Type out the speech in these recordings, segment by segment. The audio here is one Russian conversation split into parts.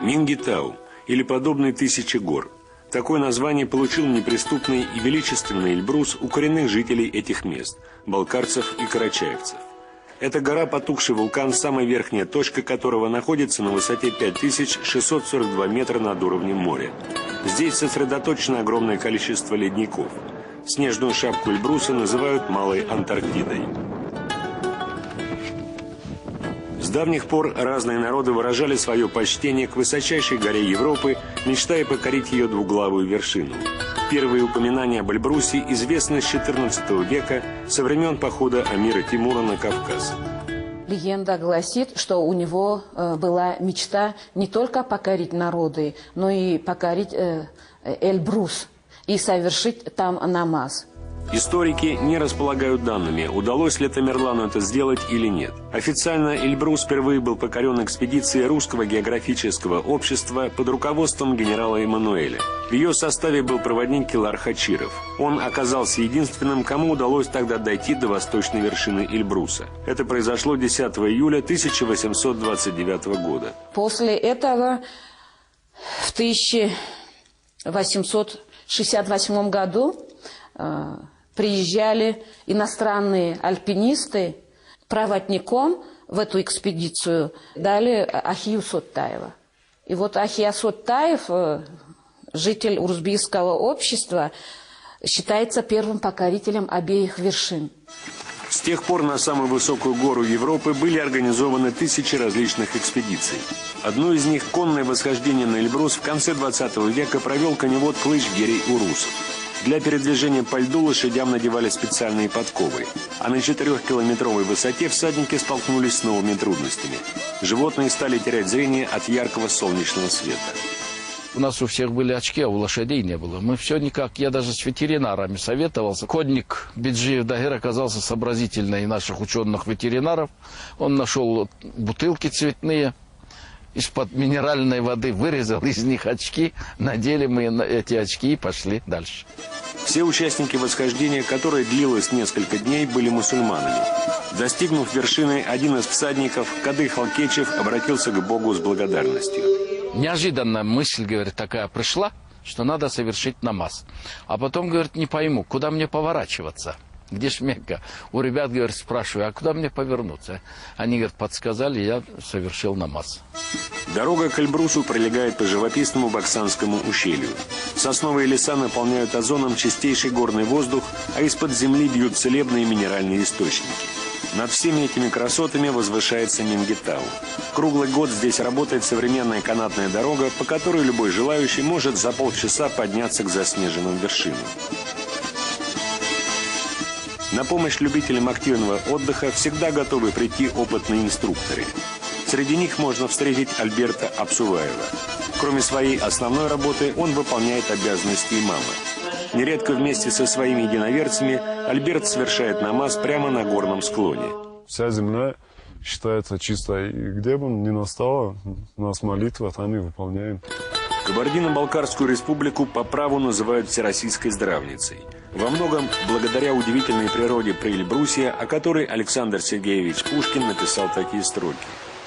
Мингитау, или подобный тысяче гор. Такое название получил неприступный и величественный Эльбрус у коренных жителей этих мест – балкарцев и карачаевцев. Эта гора – потухший вулкан, самая верхняя точка которого находится на высоте 5642 метра над уровнем моря. Здесь сосредоточено огромное количество ледников. Снежную шапку Эльбруса называют Малой Антарктидой. С давних пор разные народы выражали свое почтение к высочайшей горе Европы, мечтая покорить ее двуглавую вершину. Первые упоминания об Эльбрусе известны с XIV века, со времен похода Амира Тимура на Кавказ. Легенда гласит, что у него была мечта не только покорить народы, но и покорить Эльбрус и совершить там намаз. Историки не располагают данными, удалось ли Тамерлану это сделать или нет. Официально Эльбрус впервые был покорен экспедицией Русского географического общества под руководством генерала Эммануэля. В ее составе был проводник Килар Хачиров. Он оказался единственным, кому удалось тогда дойти до восточной вершины Эльбруса. Это произошло 10 июля 1829 года. После этого в 1868 году приезжали иностранные альпинисты, проводником в эту экспедицию дали Ахию Соттаева. И вот Ахия Соттаев, житель Урузбийского общества, считается первым покорителем обеих вершин. С тех пор на самую высокую гору Европы были организованы тысячи различных экспедиций. Одну из них, конное восхождение на Эльбрус, в конце 20 века провел коневод Клыч Герей Урусов. Для передвижения по льду лошадям надевали специальные подковы, а на 4-километровой высоте всадники столкнулись с новыми трудностями. Животные стали терять зрение от яркого солнечного света. У нас у всех были очки, а у лошадей не было. Мы все никак, я даже с ветеринарами советовался. Конник Биджиев Дагер оказался сообразительнее наших ученых-ветеринаров. Он нашел бутылки цветные, из-под минеральной воды вырезал из них очки, надели мы эти очки и пошли дальше. Все участники восхождения, которое длилось несколько дней, были мусульманами. Достигнув вершины, один из всадников, Кады Халкечев, обратился к Богу с благодарностью. Неожиданно мысль, говорит, такая пришла, что надо совершить намаз. А потом, говорит, не пойму, куда мне поворачиваться? Где ж Мекка? У ребят, говорит, спрашиваю, а куда мне повернуться? Они, говорит, подсказали, я совершил намаз. Дорога к Эльбрусу пролегает по живописному Баксанскому ущелью. Сосновые леса наполняют озоном чистейший горный воздух, а из-под земли бьют целебные минеральные источники. Над всеми этими красотами возвышается Мингитау. Круглый год здесь работает современная канатная дорога, по которой любой желающий может за полчаса подняться к заснеженным вершинам. На помощь любителям активного отдыха всегда готовы прийти опытные инструкторы. Среди них можно встретить Альберта Апсуваева. Кроме своей основной работы, он выполняет обязанности имама. Нередко вместе со своими единоверцами Альберт совершает намаз прямо на горном склоне. Вся земля считается чистой, и где бы ни настала, у нас молитва, там и выполняем. Кабардино-Балкарскую республику по праву называют Всероссийской здравницей. Во многом благодаря удивительной природе Приэльбрусья, о которой Александр Сергеевич Пушкин написал такие строки.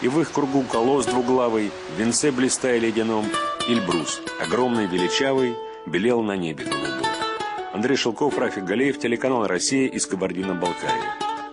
И в их кругу колосс двуглавый, в венце блистая ледяном, Эльбрус, огромный, величавый, белел на небе голубом. Андрей Шелков, Рафик Галеев, телеканал «Россия» из Кабардино-Балкарии.